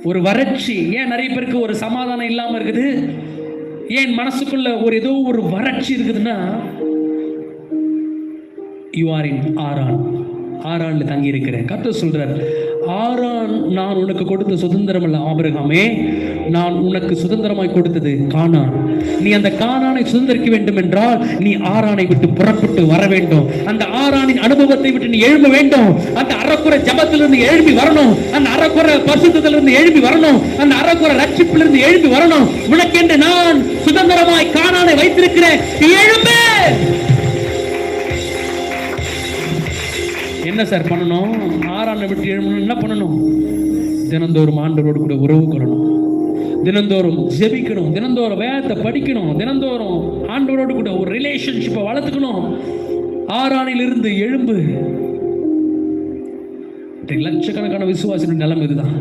ஒரு வறட்சி. ஏன் நிறைய பேருக்கு ஒரு சமாதானம் இல்லாம இருக்குது? ஏன் மனசுக்குள்ள ஏதோ ஒரு வறட்சி இருக்குதுன்னா, யூ ஆர் இன் ஆரான். ஆரான்ல தங்கி இருக்கிறேன். கர்த்தர் சொல்றார், ஆரான் நான் உனக்கு கொடுத்த சுதந்திரம் அல்ல ஆபிரகாமே, நான் உனக்கு சுதந்திரமாய் கொடுத்தது கானான். நீ அந்த கானானை சுதந்திரிக்க வேண்டும் என்றால் நீ ஆரானை விட்டு புறப்பட்டு வர வேண்டும். அந்த ஆரானின் அனுபவத்தை விட்டு நீ எழும்ப வேண்டும். அந்த அறக்குறை ஜபத்திலிருந்து எழுப்பி வரணும். அந்த அறக்குறை பரிசுத்தத்திலிருந்து எழுப்பி வரணும். அந்த அறக்குறை ரட்சிப்பிலிருந்து எழுப்பி வரணும். உனக்கென்று நான் சுதந்திரமாய் கானானை வைத்திருக்கிறேன். எழும்பு. என்ன சார் பண்ணணும்? ஆரானை விட்டு எழும்பணும். என்ன பண்ணணும்? தினந்தோறும் ஆண்டவரோடு கூட உறவு கொள்ளணும். தினந்தோறும் ஜெபிக்கணும். தினந்தோறும் வேதத்தை படிக்கணும். தினந்தோறும் ஆண்டவரோடு கூட ஒரு ரிலேஷன்ஷிப்பை வளர்த்துக்கணும். ஆரானில் இருந்து எழும்பு. லட்சக்கணக்கான விசுவாசின் நிலைமை இதுதான்.